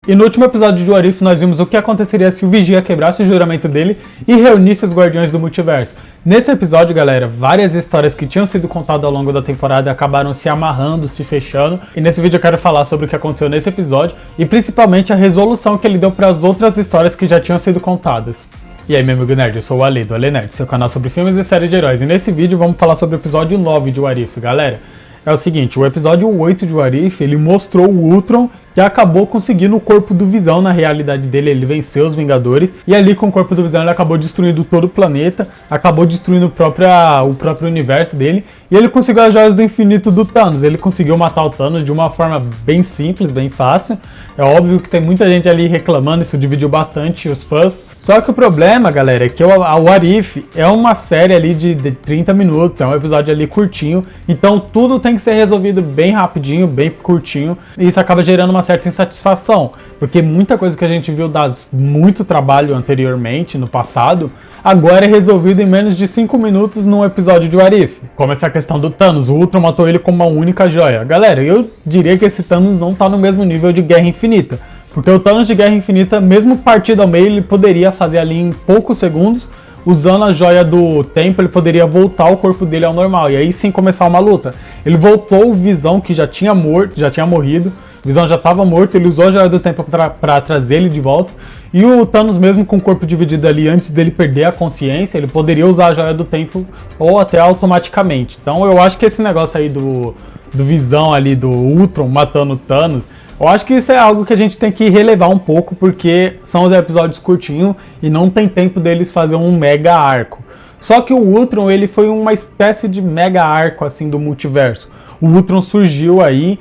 E no último episódio de What If, nós vimos o que aconteceria se o Vigia quebrasse o juramento dele e reunisse os Guardiões do Multiverso. Nesse episódio, galera, várias histórias que tinham sido contadas ao longo da temporada acabaram se amarrando, se fechando. E nesse vídeo eu quero falar sobre o que aconteceu nesse episódio e principalmente a resolução que ele deu para as outras histórias que já tinham sido contadas. E aí, meu amigo nerd, eu sou o Ale, do Ale Nerd, seu canal sobre filmes e séries de heróis. E nesse vídeo vamos falar sobre o episódio 9 de What If, galera. É o seguinte, o episódio 8 de What If, ele mostrou o Ultron que acabou conseguindo o corpo do Visão na realidade dele, ele venceu os Vingadores, e ali com o corpo do Visão ele acabou destruindo todo o planeta, acabou destruindo o próprio universo dele, e ele conseguiu as joias do infinito do Thanos, ele conseguiu matar o Thanos de uma forma bem simples, bem fácil. É óbvio que tem muita gente ali reclamando, isso dividiu bastante os fãs. Só que o problema, galera, é que a What If é uma série ali de 30 minutos, é um episódio ali curtinho, então tudo tem que ser resolvido bem rapidinho, bem curtinho, e isso acaba gerando uma certa insatisfação, porque muita coisa que a gente viu dar muito trabalho anteriormente, no passado, agora é resolvido em menos de 5 minutos num episódio de What If. Como essa questão do Thanos, o Ultron matou ele com uma única joia. Galera, eu diria que esse Thanos não tá no mesmo nível de Guerra Infinita. Porque o Thanos de Guerra Infinita, mesmo partido ao meio, ele poderia fazer ali em poucos segundos, usando a joia do tempo, ele poderia voltar o corpo dele ao normal, e aí sim começar uma luta. Ele voltou o Visão, que já tinha morrido, o Visão já estava morto, ele usou a joia do tempo para trazer ele de volta, e o Thanos mesmo com o corpo dividido ali, antes dele perder a consciência, ele poderia usar a joia do tempo, ou até automaticamente. Então eu acho que esse negócio aí do Visão ali, do Ultron matando o Thanos, eu acho que isso é algo que a gente tem que relevar um pouco, porque são os episódios curtinhos e não tem tempo deles fazer um mega arco. Só que o Ultron, ele foi uma espécie de mega arco assim do multiverso. O Ultron surgiu aí,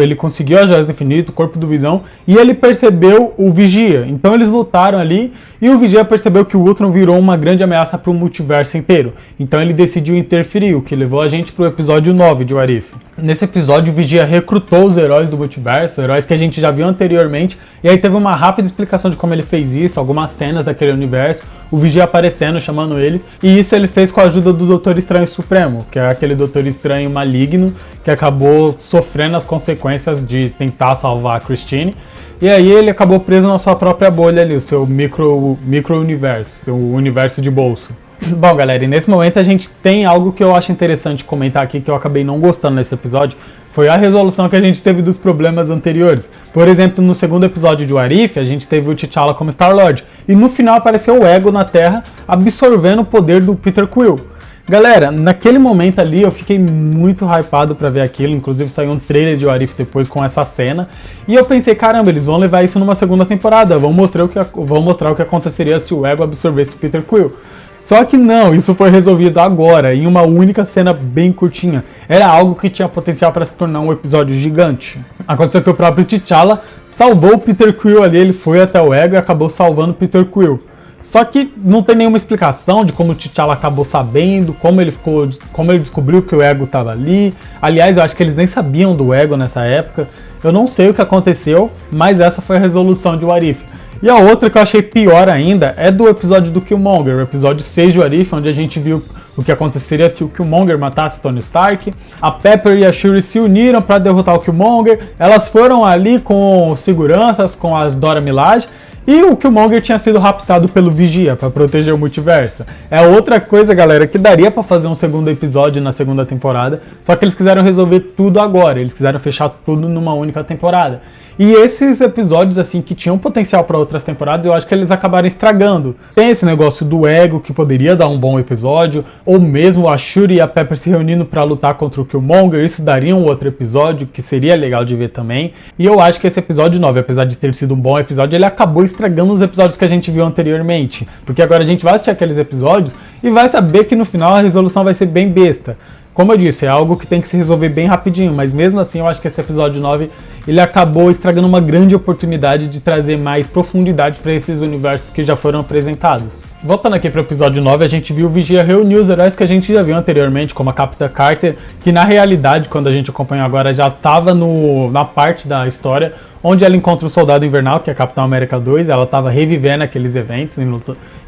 ele conseguiu as joias do infinito, o corpo do Visão, e ele percebeu o Vigia. Então eles lutaram ali, e o Vigia percebeu que o Ultron virou uma grande ameaça para o multiverso inteiro. Então ele decidiu interferir, o que levou a gente para o episódio 9 de What If. Nesse episódio, o Vigia recrutou os heróis do multiverso, heróis que a gente já viu anteriormente, e aí teve uma rápida explicação de como ele fez isso, algumas cenas daquele universo, o Vigia aparecendo, chamando eles, e isso ele fez com a ajuda do Doutor Estranho Supremo, que é aquele Doutor Estranho maligno, que acabou sofrendo as consequências de tentar salvar a Christine, e aí ele acabou preso na sua própria bolha ali, o seu micro-universo, seu universo de bolso. Bom, galera, e nesse momento a gente tem algo que eu acho interessante comentar aqui, que eu acabei não gostando nesse episódio, foi a resolução que a gente teve dos problemas anteriores. Por exemplo, no segundo episódio de What If, a gente teve o T'Challa como Star-Lord, e no final apareceu o Ego na Terra, absorvendo o poder do Peter Quill. Galera, naquele momento ali eu fiquei muito hypado pra ver aquilo, inclusive saiu um trailer de What If depois com essa cena, e eu pensei, caramba, eles vão levar isso numa segunda temporada, vão mostrar o que aconteceria se o Ego absorvesse o Peter Quill. Só que não, isso foi resolvido agora, em uma única cena bem curtinha. Era algo que tinha potencial para se tornar um episódio gigante. Aconteceu que o próprio T'Challa salvou o Peter Quill ali, ele foi até o Ego e acabou salvando o Peter Quill. Só que não tem nenhuma explicação de como o T'Challa acabou sabendo, como ele descobriu que o Ego estava ali. Aliás, eu acho que eles nem sabiam do Ego nessa época. Eu não sei o que aconteceu, mas essa foi a resolução de What If. E a outra que eu achei pior ainda é do episódio do Killmonger, o episódio 6 de What If, onde a gente viu o que aconteceria se o Killmonger matasse Tony Stark. A Pepper e a Shuri se uniram para derrotar o Killmonger, elas foram ali com seguranças, com as Dora Milaje, e o Killmonger tinha sido raptado pelo Vigia para proteger o multiverso. É outra coisa, galera, que daria para fazer um segundo episódio na segunda temporada, só que eles quiseram resolver tudo agora, eles quiseram fechar tudo numa única temporada. E esses episódios, assim, que tinham potencial para outras temporadas, eu acho que eles acabaram estragando. Tem esse negócio do Ego, que poderia dar um bom episódio, ou mesmo a Shuri e a Pepper se reunindo para lutar contra o Killmonger, isso daria um outro episódio, que seria legal de ver também. E eu acho que esse episódio 9, apesar de ter sido um bom episódio, ele acabou estragando os episódios que a gente viu anteriormente. Porque agora a gente vai assistir aqueles episódios e vai saber que no final a resolução vai ser bem besta. Como eu disse, é algo que tem que se resolver bem rapidinho, mas mesmo assim eu acho que esse episódio 9 ele acabou estragando uma grande oportunidade de trazer mais profundidade para esses universos que já foram apresentados. Voltando aqui para o episódio 9, a gente viu o Vigia reunir os heróis que a gente já viu anteriormente, como a Capitã Carter, que na realidade, quando a gente acompanhou agora, já estava na parte da história onde ela encontra o Soldado Invernal, que é a Capitão América 2, ela estava revivendo aqueles eventos,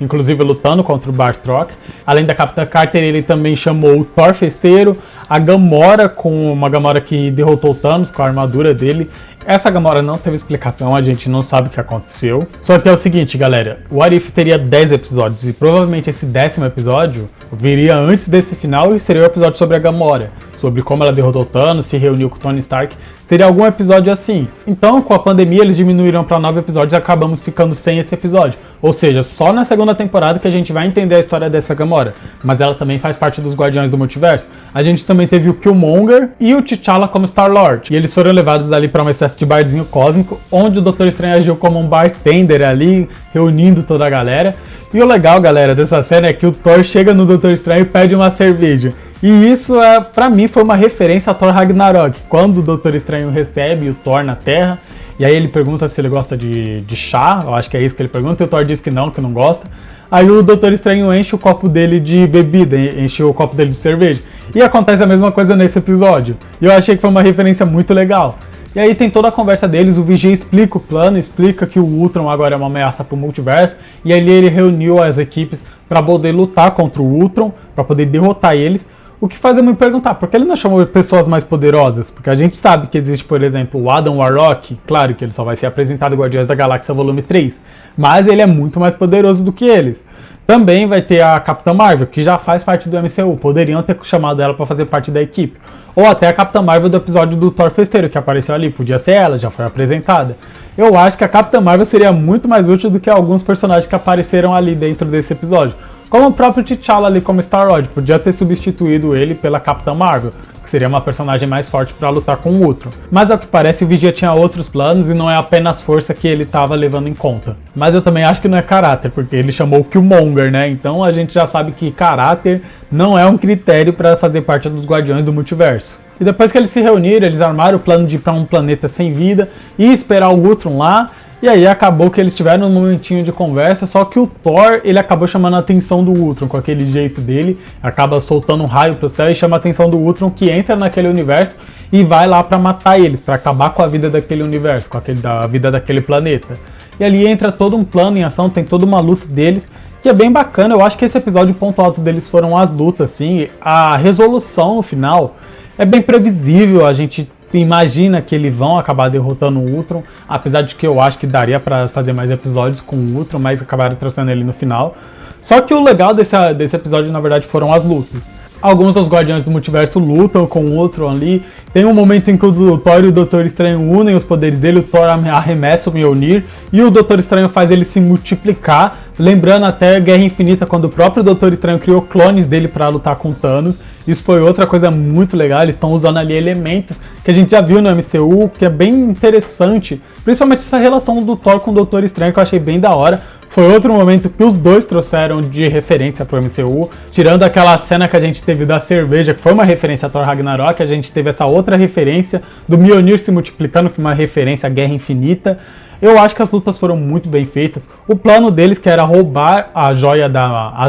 inclusive lutando contra o Batroc. Além da Capitã Carter, ele também chamou o Thor Festeiro, a Gamora, com uma Gamora que derrotou o Thanos com a armadura dele. Essa Gamora não teve explicação, a gente não sabe o que aconteceu. Só que é o seguinte, galera, o What If teria 10 episódios e provavelmente esse 10º episódio viria antes desse final e seria o episódio sobre a Gamora, sobre como ela derrotou Thanos, se reuniu com o Tony Stark. Seria algum episódio assim. Então, com a pandemia, eles diminuíram para 9 episódios e acabamos ficando sem esse episódio. Ou seja, só na segunda temporada que a gente vai entender a história dessa Gamora. Mas ela também faz parte dos Guardiões do Multiverso. A gente também teve o Killmonger e o T'Challa como Star-Lord. E eles foram levados ali para uma espécie de barzinho cósmico, onde o Doutor Estranho agiu como um bartender ali, reunindo toda a galera. E o legal, galera, dessa cena é que o Thor chega no Doutor Estranho e pede uma cerveja. E isso, pra mim, foi uma referência a Thor Ragnarok, quando o Doutor Estranho recebe o Thor na Terra, e aí ele pergunta se ele gosta de chá, eu acho que é isso que ele pergunta, e o Thor diz que não gosta. Aí o Doutor Estranho enche o copo dele de bebida, enche o copo dele de cerveja. E acontece a mesma coisa nesse episódio. E eu achei que foi uma referência muito legal. E aí tem toda a conversa deles, o Vigia explica o plano, explica que o Ultron agora é uma ameaça pro multiverso, e aí ele reuniu as equipes para poder lutar contra o Ultron, para poder derrotar eles. O que faz eu me perguntar, por que ele não chamou pessoas mais poderosas? Porque a gente sabe que existe, por exemplo, o Adam Warlock, claro que ele só vai ser apresentado em Guardiões da Galáxia Volume 3, mas ele é muito mais poderoso do que eles. Também vai ter a Capitã Marvel, que já faz parte do MCU, poderiam ter chamado ela para fazer parte da equipe. Ou até a Capitã Marvel do episódio do Thor Festeiro, que apareceu ali, podia ser ela, já foi apresentada. Eu acho que a Capitã Marvel seria muito mais útil do que alguns personagens que apareceram ali dentro desse episódio. Como o próprio T'Challa ali como Star-Lord, podia ter substituído ele pela Capitã Marvel, que seria uma personagem mais forte para lutar com o Ultron. Mas ao que parece o Vigia tinha outros planos e não é apenas força que ele estava levando em conta. Mas eu também acho que não é caráter, porque ele chamou o Killmonger, né? Então a gente já sabe que caráter não é um critério para fazer parte dos Guardiões do Multiverso. E depois que eles se reuniram, eles armaram o plano de ir para um planeta sem vida e esperar o Ultron lá. E aí acabou que eles tiveram um momentinho de conversa, só que o Thor, ele acabou chamando a atenção do Ultron com aquele jeito dele, acaba soltando um raio pro céu e chama a atenção do Ultron, que entra naquele universo e vai lá pra matar eles, pra acabar com a vida daquele universo, com a vida daquele planeta. E ali entra todo um plano em ação, tem toda uma luta deles, que é bem bacana. Eu acho que esse episódio, o ponto alto deles foram as lutas, assim, a resolução no final é bem previsível, a gente imagina que eles vão acabar derrotando o Ultron, apesar de que eu acho que daria pra fazer mais episódios com o Ultron, mas acabaram trouxendo ele no final. Só que o legal desse episódio, na verdade, foram as lutas. Alguns dos Guardiões do Multiverso lutam com o Ultron ali. Tem um momento em que o Thor e o Doutor Estranho unem os poderes dele, o Thor arremessa o Mjolnir e o Doutor Estranho faz ele se multiplicar, lembrando até Guerra Infinita, quando o próprio Doutor Estranho criou clones dele para lutar com Thanos. Isso foi outra coisa muito legal, eles estão usando ali elementos que a gente já viu no MCU, que é bem interessante, principalmente essa relação do Thor com o Doutor Estranho, que eu achei bem da hora. Foi outro momento que os dois trouxeram de referência pro MCU, tirando aquela cena que a gente teve da cerveja, que foi uma referência a Thor Ragnarok, a gente teve essa outra referência do Mjolnir se multiplicando, que foi uma referência à Guerra Infinita. Eu acho que as lutas foram muito bem feitas. O plano deles, que era roubar as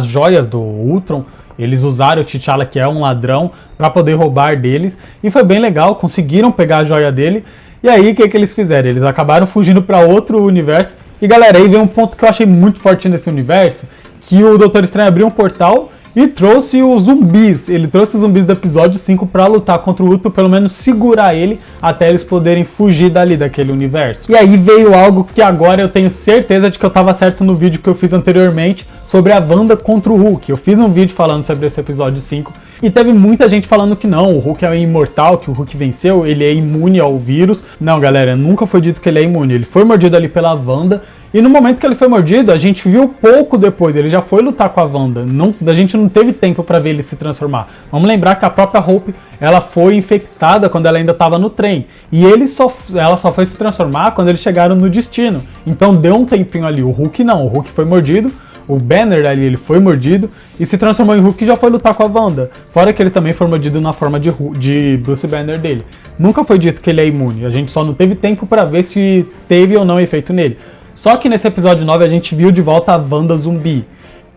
joias do Ultron, eles usaram o T'Challa, que é um ladrão, para poder roubar deles, e foi bem legal, conseguiram pegar a joia dele. E aí, o que eles fizeram? Eles acabaram fugindo para outro universo. E galera, aí vem um ponto que eu achei muito forte nesse universo, que o Doutor Estranho abriu um portal e trouxe os zumbis. Ele trouxe os zumbis do episódio 5 pra lutar contra o Ultron, pelo menos segurar ele até eles poderem fugir dali daquele universo. E aí veio algo que agora eu tenho certeza de que eu tava certo no vídeo que eu fiz anteriormente sobre a Wanda contra o Hulk. Eu fiz um vídeo falando sobre esse episódio 5 e teve muita gente falando que não, o Hulk é imortal, que o Hulk venceu, ele é imune ao vírus. Não, galera, nunca foi dito que ele é imune. Ele foi mordido ali pela Wanda. E no momento que ele foi mordido, a gente viu pouco depois, ele já foi lutar com a Wanda. A gente não teve tempo para ver ele se transformar. Vamos lembrar que a própria Hope, ela foi infectada quando ela ainda estava no trem. E ela só foi se transformar quando eles chegaram no destino. Então deu um tempinho ali. O Hulk não, o Hulk foi mordido. O Banner ali, ele foi mordido e se transformou em Hulk e já foi lutar com a Wanda. Fora que ele também foi mordido na forma de Bruce Banner dele. Nunca foi dito que ele é imune, a gente só não teve tempo para ver se teve ou não efeito nele. Só que nesse episódio 9 a gente viu de volta a Wanda zumbi.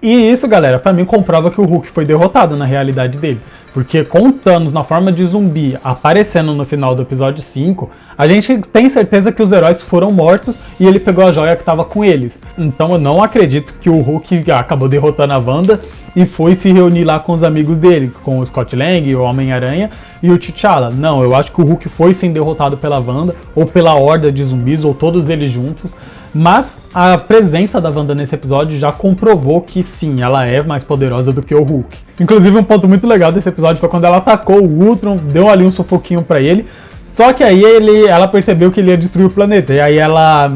E isso, galera, pra mim comprova que o Hulk foi derrotado na realidade dele. Porque com o Thanos na forma de zumbi aparecendo no final do episódio 5, a gente tem certeza que os heróis foram mortos e ele pegou a joia que estava com eles. Então eu não acredito que o Hulk acabou derrotando a Wanda e foi se reunir lá com os amigos dele, com o Scott Lang, o Homem-Aranha e o T'Challa. Não, eu acho que o Hulk foi sim derrotado pela Wanda, ou pela horda de zumbis, ou todos eles juntos. Mas a presença da Wanda nesse episódio já comprovou que sim, ela é mais poderosa do que o Hulk. Inclusive um ponto muito legal desse episódio foi quando ela atacou o Ultron, deu ali um sufoquinho pra ele. Só que aí ela percebeu que ele ia destruir o planeta, e aí ela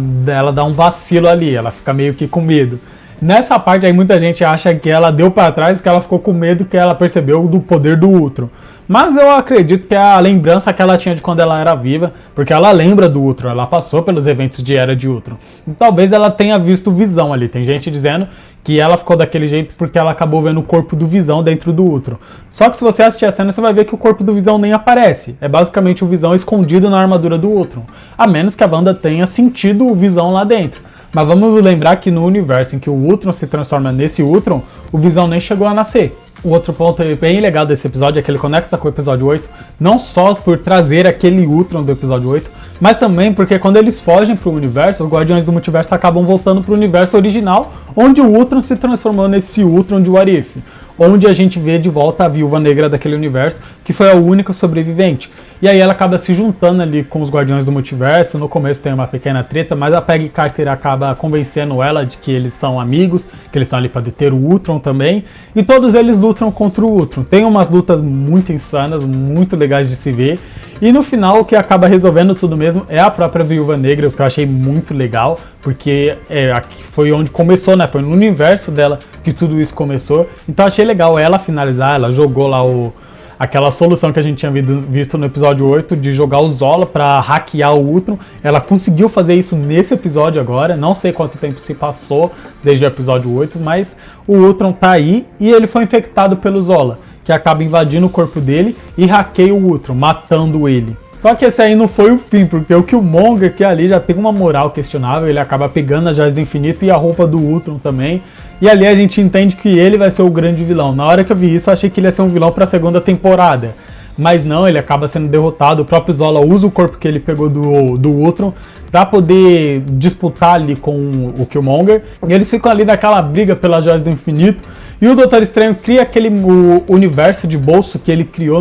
dá um vacilo ali, ela fica meio que com medo. Nessa parte aí muita gente acha que ela deu pra trás, que ela ficou com medo, que ela percebeu do poder do Ultron. Mas eu acredito que é a lembrança que ela tinha de quando ela era viva, porque ela lembra do Ultron, ela passou pelos eventos de Era de Ultron. E talvez ela tenha visto o Visão ali. Tem gente dizendo que ela ficou daquele jeito porque ela acabou vendo o corpo do Visão dentro do Ultron. Só que se você assistir a cena, você vai ver que o corpo do Visão nem aparece. É basicamente o Visão escondido na armadura do Ultron. A menos que a Wanda tenha sentido o Visão lá dentro. Mas vamos lembrar que no universo em que o Ultron se transforma nesse Ultron, o Visão nem chegou a nascer. O outro ponto bem legal desse episódio é que ele conecta com o episódio 8, não só por trazer aquele Ultron do episódio 8, mas também porque quando eles fogem pro universo, os Guardiões do Multiverso acabam voltando pro universo original, onde o Ultron se transformou nesse Ultron de What If, onde a gente vê de volta a Viúva Negra daquele universo, que foi a única sobrevivente. E aí ela acaba se juntando ali com os Guardiões do Multiverso. No começo tem uma pequena treta, mas a Peggy Carter acaba convencendo ela de que eles são amigos, que eles estão ali para deter o Ultron também. E todos eles lutam contra o Ultron. Tem umas lutas muito insanas, muito legais de se ver. E no final o que acaba resolvendo tudo mesmo é a própria Viúva Negra, o que eu achei muito legal, porque aqui foi onde começou, né? Foi no universo dela que tudo isso começou. Então achei legal ela finalizar, ela jogou lá aquela solução que a gente tinha visto no episódio 8 de jogar o Zola para hackear o Ultron. Ela conseguiu fazer isso nesse episódio agora. Não sei quanto tempo se passou desde o episódio 8, mas o Ultron tá aí e ele foi infectado pelo Zola, que acaba invadindo o corpo dele e hackeia o Ultron, matando ele. Só que esse aí não foi o fim, porque o Killmonger, que ali já tem uma moral questionável, ele acaba pegando as Joias do Infinito e a roupa do Ultron também. E ali a gente entende que ele vai ser o grande vilão. Na hora que eu vi isso, eu achei que ele ia ser um vilão para a segunda temporada. Mas não, ele acaba sendo derrotado. O próprio Zola usa o corpo que ele pegou do Ultron para poder disputar ali com o Killmonger. E eles ficam ali naquela briga pelas Joias do Infinito. E o Doutor Estranho cria o universo de bolso que ele criou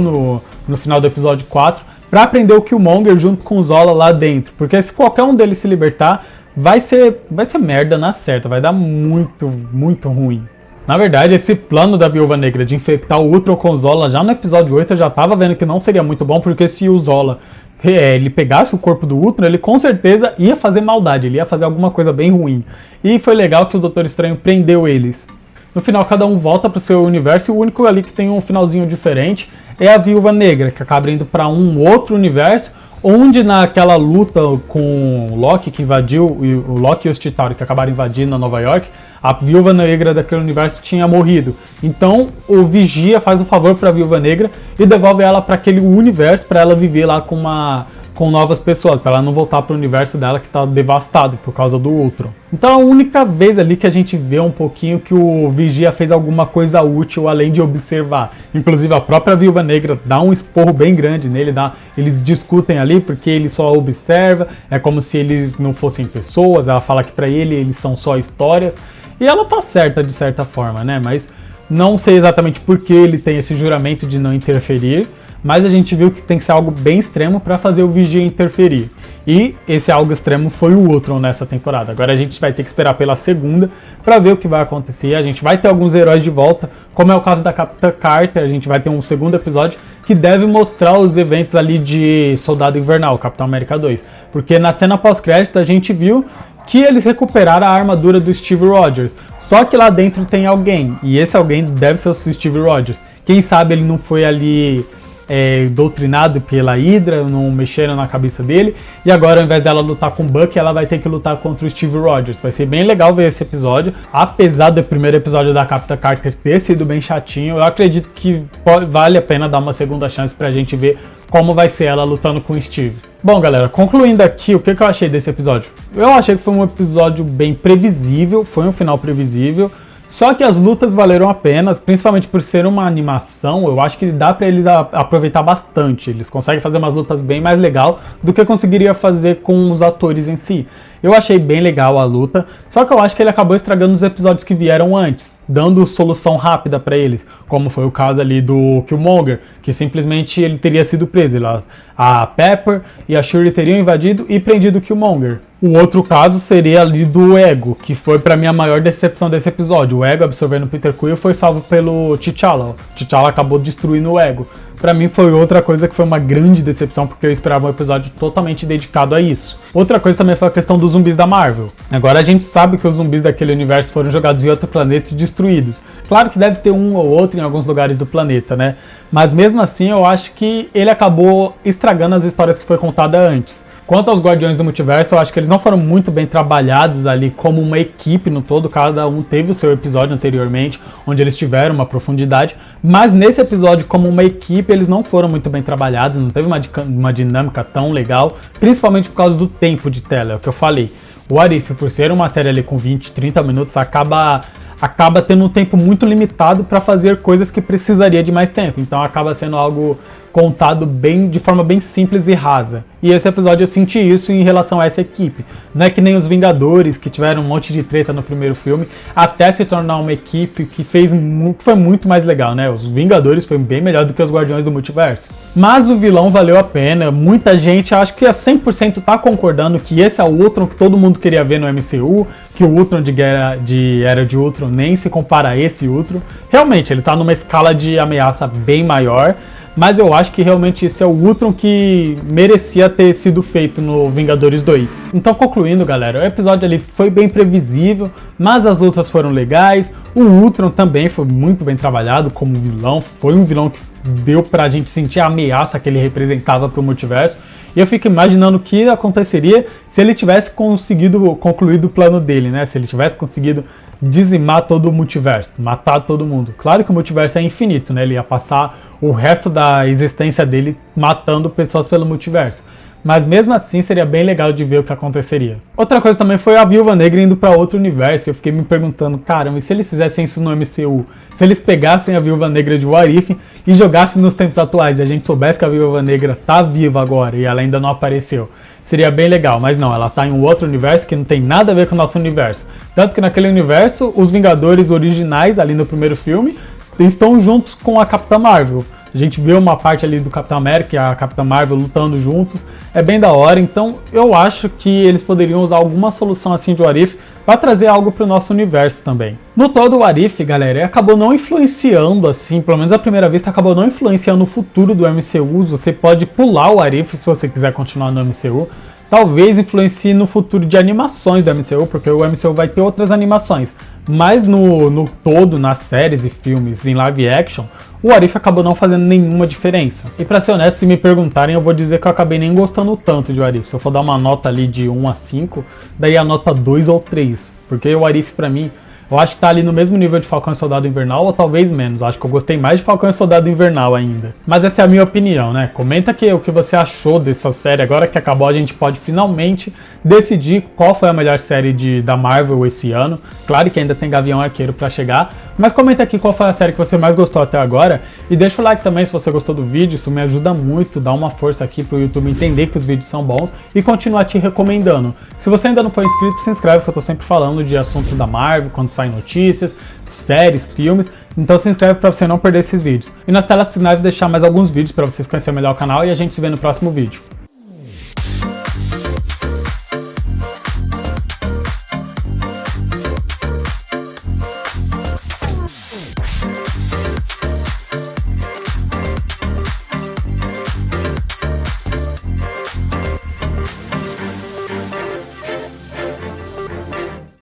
no final do episódio 4 para prender o Killmonger junto com o Zola lá dentro. Porque se qualquer um deles se libertar, vai ser merda na certa, vai dar muito, muito ruim. Na verdade, esse plano da Viúva Negra de infectar o Ultron com o Zola, já no episódio 8 eu já tava vendo que não seria muito bom, porque se o Zola ele pegasse o corpo do Ultron, ele com certeza ia fazer maldade, ele ia fazer alguma coisa bem ruim. E foi legal que o Doutor Estranho prendeu eles. No final, cada um volta pro seu universo, e o único ali que tem um finalzinho diferente é a Viúva Negra, que acaba indo para um outro universo, onde naquela luta com o Loki que invadiu, o Loki e os Chitauri que acabaram invadindo a Nova York, a Viúva Negra daquele universo tinha morrido. Então o Vigia faz um favor para a Viúva Negra e devolve ela para aquele universo, para ela viver lá com novas pessoas, para ela não voltar para o universo dela que está devastado por causa do Ultron. Então a única vez ali que a gente vê um pouquinho que o Vigia fez alguma coisa útil além de observar. Inclusive a própria Viúva Negra dá um esporro bem grande nele, eles discutem ali porque ele só observa, é como se eles não fossem pessoas, ela fala que para ele eles são só histórias. E ela tá certa de certa forma, né? Mas não sei exatamente por que ele tem esse juramento de não interferir, mas a gente viu que tem que ser algo bem extremo para fazer o Vigia interferir. E esse algo extremo foi o Ultron nessa temporada. Agora a gente vai ter que esperar pela segunda para ver o que vai acontecer. A gente vai ter alguns heróis de volta, como é o caso da Capitã Carter. A gente vai ter um segundo episódio que deve mostrar os eventos ali de Soldado Invernal, Capitão América 2. Porque na cena pós-crédito a gente viu que eles recuperaram a armadura do Steve Rogers. Só que lá dentro tem alguém, e esse alguém deve ser o Steve Rogers. Quem sabe ele não foi ali doutrinado pela Hydra, não mexeram na cabeça dele, e agora ao invés dela lutar com o Bucky, ela vai ter que lutar contra o Steve Rogers. Vai ser bem legal ver esse episódio, apesar do primeiro episódio da Capitã Carter ter sido bem chatinho. Eu acredito que vale a pena dar uma segunda chance pra gente ver como vai ser ela lutando com o Steve. Bom, galera, concluindo aqui, o que eu achei desse episódio? Eu achei que foi um episódio bem previsível, foi um final previsível. Só que as lutas valeram a pena, principalmente por ser uma animação, eu acho que dá pra eles aproveitar bastante. Eles conseguem fazer umas lutas bem mais legal do que conseguiria fazer com os atores em si. Eu achei bem legal a luta, só que eu acho que ele acabou estragando os episódios que vieram antes, dando solução rápida pra eles, como foi o caso ali do Killmonger, que simplesmente ele teria sido preso. A Pepper e a Shuri teriam invadido e prendido o Killmonger. O outro caso seria ali do Ego, que foi pra mim a maior decepção desse episódio. O Ego, absorvendo Peter Quill, foi salvo pelo T'Challa. O T'Challa acabou destruindo o Ego. Pra mim foi outra coisa que foi uma grande decepção, porque eu esperava um episódio totalmente dedicado a isso. Outra coisa também foi a questão dos zumbis da Marvel. Agora a gente sabe que os zumbis daquele universo foram jogados em outro planeta e destruídos. Claro que deve ter um ou outro em alguns lugares do planeta, né? Mas mesmo assim eu acho que ele acabou estragando as histórias que foi contada antes. Quanto aos Guardiões do Multiverso, eu acho que eles não foram muito bem trabalhados ali como uma equipe no todo, cada um teve o seu episódio anteriormente, onde eles tiveram uma profundidade, mas nesse episódio, como uma equipe, eles não foram muito bem trabalhados, não teve uma dinâmica tão legal, principalmente por causa do tempo de tela, é o que eu falei. O What If, por ser uma série ali com 20, 30 minutos, acaba tendo um tempo muito limitado para fazer coisas que precisaria de mais tempo, então acaba sendo algo contado de forma bem simples e rasa. E esse episódio eu senti isso em relação a essa equipe. Não é que nem os Vingadores, que tiveram um monte de treta no primeiro filme, até se tornar uma equipe que foi muito mais legal, né? Os Vingadores foi bem melhor do que os Guardiões do Multiverso. Mas o vilão valeu a pena, muita gente, acho que a 100% tá concordando que esse é o Ultron que todo mundo queria ver no MCU, que o Ultron de Era de Ultron nem se compara a esse Ultron. Realmente, ele tá numa escala de ameaça bem maior, mas eu acho que realmente esse é o Ultron que merecia ter sido feito no Vingadores 2. Então, concluindo, galera, o episódio ali foi bem previsível, mas as lutas foram legais. O Ultron também foi muito bem trabalhado como vilão, foi um vilão que deu pra gente sentir a ameaça que ele representava pro multiverso. E eu fico imaginando o que aconteceria se ele tivesse conseguido concluir o plano dele, né? Se ele tivesse conseguido dizimar todo o multiverso, matar todo mundo. Claro que o multiverso é infinito, né? Ele ia passar o resto da existência dele matando pessoas pelo multiverso. Mas mesmo assim seria bem legal de ver o que aconteceria. Outra coisa também foi a Viúva Negra indo para outro universo. Eu fiquei me perguntando, caramba, e se eles fizessem isso no MCU? Se eles pegassem a Viúva Negra de What If e jogassem nos tempos atuais e a gente soubesse que a Viúva Negra tá viva agora e ela ainda não apareceu? Seria bem legal, mas não, ela tá em um outro universo que não tem nada a ver com o nosso universo. Tanto que naquele universo, os Vingadores originais, ali no primeiro filme, estão juntos com a Capitã Marvel. A gente vê uma parte ali do Capitão América e a Capitã Marvel lutando juntos. É bem da hora, então eu acho que eles poderiam usar alguma solução assim de What If para trazer algo para o nosso universo também. No todo, o What If, galera, acabou não influenciando, assim, pelo menos à primeira vista, acabou não influenciando o futuro do MCU. Você pode pular o What If se você quiser continuar no MCU. Talvez influencie no futuro de animações do MCU, porque o MCU vai ter outras animações. Mas no todo, nas séries e filmes em live action, o What If acabou não fazendo nenhuma diferença. E pra ser honesto, se me perguntarem, eu vou dizer que eu acabei nem gostando tanto de What If. Se eu for dar uma nota ali de 1 a 5, daí a nota 2 ou 3. Porque o What If pra mim, eu acho que tá ali no mesmo nível de Falcão e Soldado Invernal, ou talvez menos. Eu acho que eu gostei mais de Falcão e Soldado Invernal ainda. Mas essa é a minha opinião, né? Comenta aqui o que você achou dessa série. Agora que acabou, a gente pode finalmente decidir qual foi a melhor série da Marvel esse ano. Claro que ainda tem Gavião Arqueiro pra chegar. Mas comenta aqui qual foi a série que você mais gostou até agora. E deixa o like também se você gostou do vídeo. Isso me ajuda muito, dá uma força aqui pro YouTube entender que os vídeos são bons e continuar te recomendando. Se você ainda não for inscrito, se inscreve, que eu tô sempre falando de assuntos da Marvel, quando saem notícias, séries, filmes. Então se inscreve para você não perder esses vídeos. E nas telas finais deixar mais alguns vídeos para vocês conhecerem melhor o canal e a gente se vê no próximo vídeo.